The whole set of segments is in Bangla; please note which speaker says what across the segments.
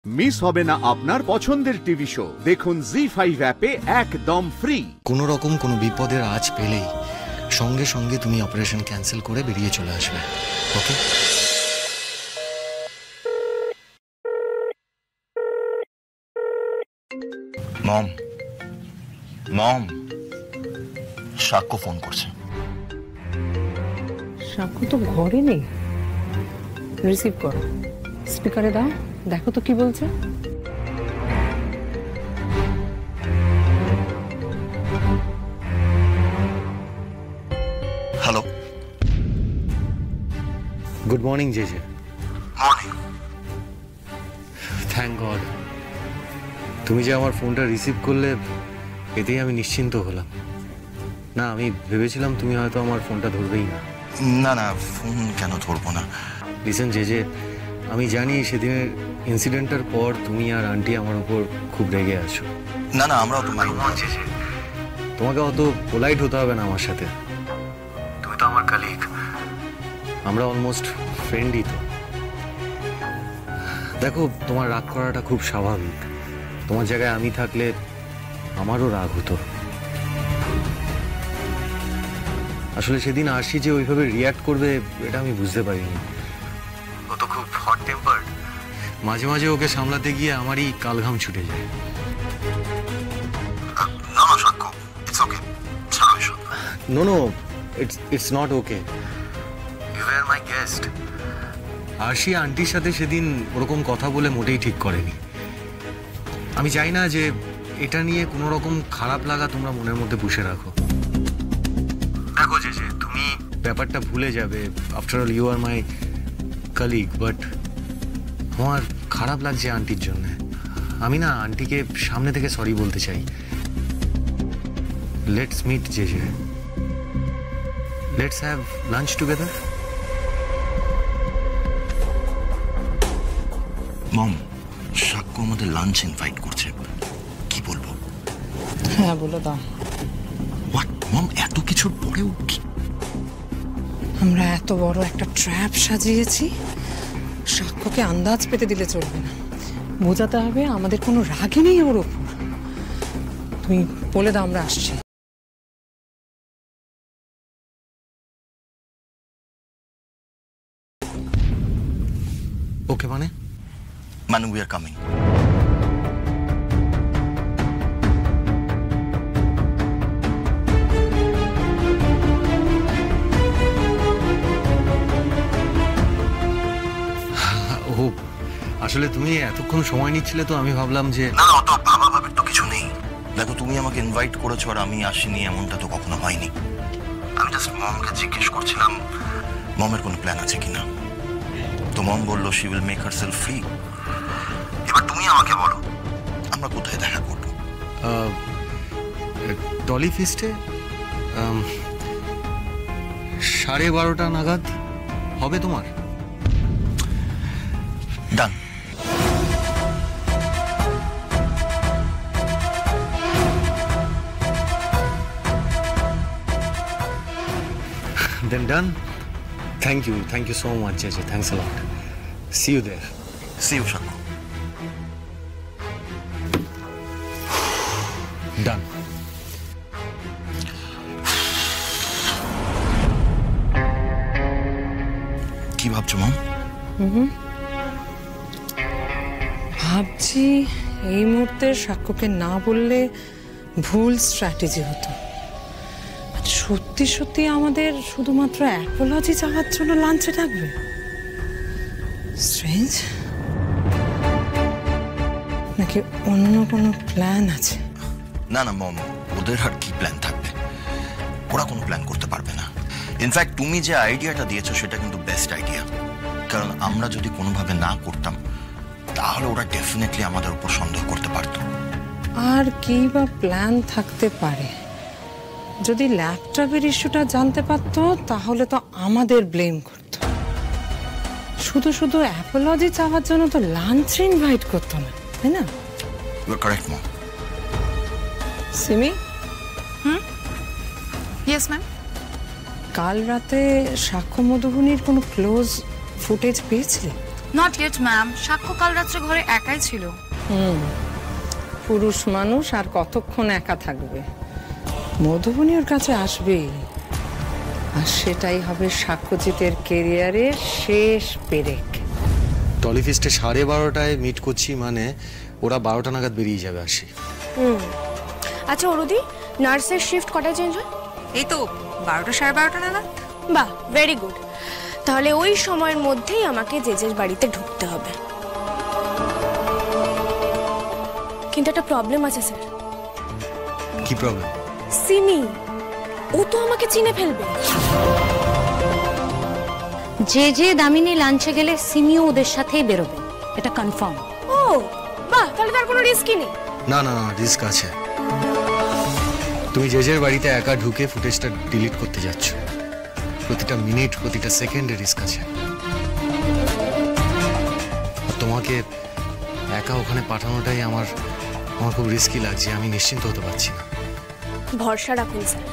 Speaker 1: মিস হবে না আপনার পছন্দের টিভি শো। দেখুন জি5 অ্যাপে একদম ফ্রি।
Speaker 2: কোনো রকম কোনো বিপদের আঁচ পেলেই সঙ্গে সঙ্গে তুমি অপারেশন ক্যান্সেল করে বেরিয়ে চলে আসবে, ওকে?
Speaker 3: মম মম সাক্ষ্য ফোন করছে।
Speaker 4: সাক্ষ্য তো ঘরে নেই। রিসিভ করো, স্পিকারে দাও, দেখো তো কি বলছে।
Speaker 3: Hello,
Speaker 2: good morning JJ.
Speaker 3: Morning.
Speaker 2: Thank god, তুমি যে আমার ফোনটা রিসিভ করলে এতেই আমি নিশ্চিন্ত হলাম। না, আমি ভেবেছিলাম তুমি হয়তো আমার ফোনটা ধরবেই না।
Speaker 3: না না, ফোন কেন ধরবো না?
Speaker 2: লিসেন জেজে, আমি জানি সেদিনের ইনসিডেন্টের পর তুমি আর আন্টি আমার উপর খুব রেগে আছো।
Speaker 3: না না, আমরাও তো মাইন্ড করছি।
Speaker 2: তোমাকে অত পোলাইট হতে হবে না আমার সাথে, তুমি তো আমার কালিগ, আমরা অলমোস্ট ফ্রেন্ডই তো। দেখো, তোমার রাগ করাটা খুব স্বাভাবিক। তোমার জায়গায় আমি থাকলে আমারও রাগ হতো। আসলে সেদিন আরশি যে ওইভাবে রিয়াক্ট করবে এটা আমি বুঝতে পারিনি। ও তো খুব হট টেম্পার্ড, মাঝে মাঝে ওকে সামলাতে গিয়ে আমারই কালঘাম ছুটে যায়। No no, it's not okay. You are my guest. Arshi আন্টির সাথে সেদিন ওরকম কথা বলে মোটেই ঠিক করেনি। আমি চাই না যে এটা নিয়ে কোনো রকম খারাপ লাগা তোমরা মনের মধ্যে পুষে রাখো। দেখো যে তুমি ব্যাপারটা ভুলে যাবে, after all you are my colleague, but আমার খারাপ লাগছে আন্টির জন্য। আমি না আন্টিকে সামনে থেকে সরি বলতে চাই। Let's meet JJ, let's have lunch together.
Speaker 3: Mom, Sakshya আমাদের লাঞ্চ ইনভাইট করছে, কি বলবো?
Speaker 4: হ্যাঁ বলে দাও।
Speaker 3: হোয়াট মম, এত কিছুর পরেও কি?
Speaker 4: আমরা এত বড় একটা ট্র্যাপ সাজিয়েছি, সাক্ষ্যকে আন্দাজ পেতে দিলে চলবে না। বোঝাতে হবে আমাদের কোনো রাগই নেই ওর ওপর। তুমি বলে দাও আমরা আসছি।
Speaker 2: ওকে মানে?
Speaker 3: মানে উই আর কামিং।
Speaker 2: ও আসলে তুমি এতক্ষণ সময় নিচ্ছিলে তো আমি ভাবলাম যে
Speaker 3: না, অত ভাবা ভাবের তো কিছু নেই। দেখো, তুমি আমাকে ইনভাইট করেছো আর আমি আসিনি, এমনটা তো কখনো হয়নি। আমি জাস্ট মমকে জিজ্ঞেস করছিলাম মমের কোনো প্ল্যান আছে কিনা। তো মম বললো she will make herself free. এবার তুমি আমাকে বলো আমরা কোথায় দেখা করব?
Speaker 2: টলি ফিস্টে 12:30 নাগাদ হবে তোমার?
Speaker 3: ডান।
Speaker 2: Then done. Thank you so much, Jeje. Thanks a lot. See you there.
Speaker 3: See you, Shakku.
Speaker 2: Done.
Speaker 3: কি ভাবছো মম?
Speaker 4: ভাবছি এই মুহূর্তে সাক্ষ্যকে না বললে ভুল স্ট্র্যাটেজি হতো। সত্যি সত্যি আমাদের শুধুমাত্র অ্যাপোলজি চাওয়ার জন্য লাঞ্চে ডাকবে? স্ট্রেঞ্জ। নাকি অন্য কোনো প্ল্যান আছে?
Speaker 3: না না মম, ওদের আর কি প্ল্যান থাকবে? ওরা কোনো প্ল্যান করতে পারবে না। ইনফ্যাক্ট তুমি যে আইডিয়াটা দিয়েছো সেটা কিন্তু বেস্ট আইডিয়া। কারণ আমরা যদি কোনোভাবে না করতাম তাহলে ওরা ডেফিনেটলি আমাদের উপর সন্দেহ করতে পারত।
Speaker 4: আর কি বা প্ল্যান থাকতে পারে? যদি ল্যাপটপের ইস্যুটা জানতে পারতো তাহলে তো আমাদের ব্লেম করতো। শুধু শুধু অ্যাপোলজি চাওয়ার জন্য তো লাঞ্চে ইনভাইট করতো না, তাই না?
Speaker 3: You are correct ma'am.
Speaker 4: Simi.
Speaker 5: Yes ma'am.
Speaker 4: কাল রাতে সাক্ষ্য মধুবনীর কোনো ক্লোজ ফুটেজ পেয়েছিলে?
Speaker 5: নট ইয়েট ম্যাম, সাক্ষ্য কাল রাত্রে ঘরে একাই ছিল।
Speaker 4: পুরুষ মানুষ আর কতক্ষণ একা থাকবে, মধুবনী ওর কাছে আসবেই, আর সেটাই হবে সাক্ষ্যজিতের কেরিয়ারের শেষ পেরেক।
Speaker 2: টলিফিস্টে 12:30টায় মিট করছি, মানে ওরা 12টা নাগাদ বেরিয়ে যাবে আসি।
Speaker 6: আচ্ছা অরুদি, নার্সের শিফট কটায় চেঞ্জ হয়?
Speaker 5: এই তো 12টা 12:30 নাগাদ।
Speaker 6: বাহ, ভেরি গুড। তাহলে ওই সময়ের মধ্যেই আমাকে জেজের বাড়িতে ঢুকতে হবে। কিন্তু একটা প্রবলেম আছে স্যার।
Speaker 2: কি প্রবলেম?
Speaker 6: সিমি, ও তো আমাকে চিনে ফেলবে।
Speaker 7: যে দামিনী লাঞ্চে গেলে সিমিও ওদের সাথেই বেরোবে, এটা কনফার্ম।
Speaker 6: ও বাহ, তাহলে তার কোনো রিস্কই নেই।
Speaker 2: না না না, রিস্ক আছে। তুমি জেজের বাড়িতে একা ঢুকে ফুটেজটা ডিলিট করতে যাচ্ছ, প্রতিটা মিনিট প্রতিটা সেকেন্ডে রিস্ক আছে। আর তোমাকে একা ওখানে পাঠানোটাই আমার খুব রিস্কি লাগছে, আমি নিশ্চিন্ত হতে পারছি না।
Speaker 6: ভরসা রাখুন স্যার,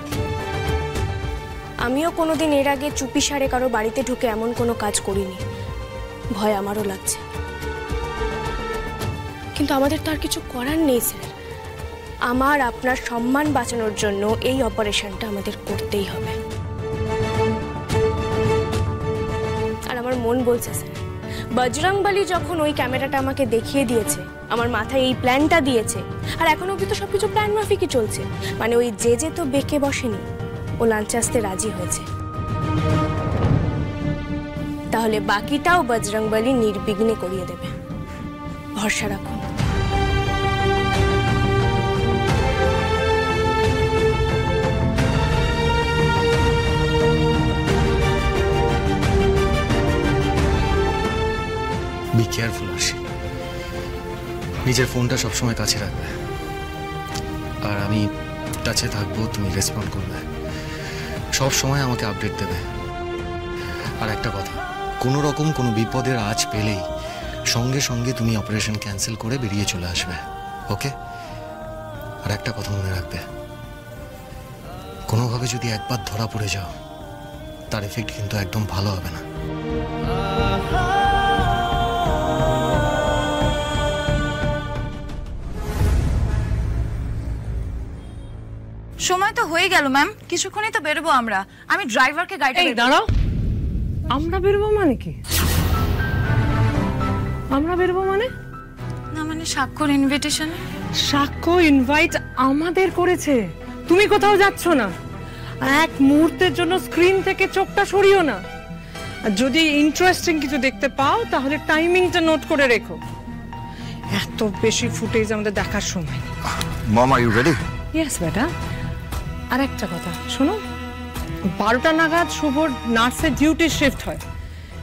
Speaker 6: আমিও কোনোদিন এর আগে চুপি সারে কারো বাড়িতে ঢুকে এমন কোনো কাজ করিনি, ভয় আমারও লাগছে। কিন্তু আমাদের তো আর কিছু করার নেই স্যার, আমার আপনার সম্মান বাঁচানোর জন্য এই অপারেশনটা আমাদের করতেই হবে। আর আমার মন বলছে স্যার, বজরংবলী যখন ওই ক্যামেরাটা আমাকে দেখিয়ে দিয়েছে, আমার মাথায় এই প্ল্যানটা দিয়েছে, আর এখন অবধি তো সবকিছু প্ল্যান মাফিকই চলছে, মানে ওই যে তো বেঁকে বসেনি, ও লাঞ্চে আসতে রাজি হয়েছে। তাহলে বাকিটাও বজরংবলী নির্বিঘ্নে করিয়ে দেবে, ভরসা রাখুন।
Speaker 2: বি কেয়ারফুল আশি, নিজের ফোনটা সবসময় কাছে রাখবে, আর আমি টাচে থাকবো, তুমি রেসপন্ড করবে, সব সময় আমাকে আপডেট দেবে। আর একটা কথা, কোনো রকম কোনো বিপদের আঁচ পেলেই সঙ্গে সঙ্গে তুমি অপারেশন ক্যান্সেল করে বেরিয়ে চলে আসবে, ওকে? আর একটা কথা মনে রাখবে, কোনোভাবে যদি একবার ধরা পড়ে যাও, তার এফেক্ট কিন্তু একদম ভালো হবে না।
Speaker 5: সময় তো হয়ে গেল ম্যাম, কিছুক্ষণই তো বেরোবো আমরা। আমি ড্রাইভারকে গাড়িটা
Speaker 4: দাঁড়াও, আমরা বেরোবো মানে কি? আমরা বেরোবো মানে?
Speaker 5: না মানে সাক্ষর ইনভিটেশন।
Speaker 4: সাক্ষ্য ইনভাইট আমাদের করেছে, তুমি কোথাও যাচ্ছ না, এক মুহূর্তের জন্য স্ক্রিন থেকে চোখটা সরিও না। আর যদি ইন্টারেস্টিং কিছু দেখতে পাও তাহলে টাইমিংটা নোট করে রেখো, এত বেশি ফুটেজ আমাদের দেখার সময় নেই।
Speaker 3: মম, আর ইউ রেডি?
Speaker 4: ইয়েস বেটা। আর একটা কথা শোনো, 12টা নাগাদ শুভর নার্সের ডিউটি শিফট হয়,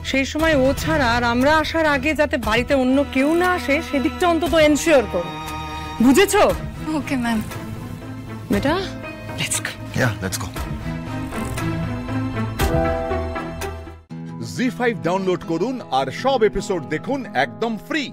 Speaker 4: সেই সময় ও ছাড়া আর আমরা আসার আগে যাতে বাড়িতে অন্য কেউ না আসে সেদিকটা অন্তত এনশিওর করো, বুঝেছো?
Speaker 5: Okay ma'am.
Speaker 4: বেটা, let's go.
Speaker 3: Yeah, let's go.
Speaker 1: জি5 ডাউনলোড করুন আর সব এপিসোড দেখুন একদম ফ্রি।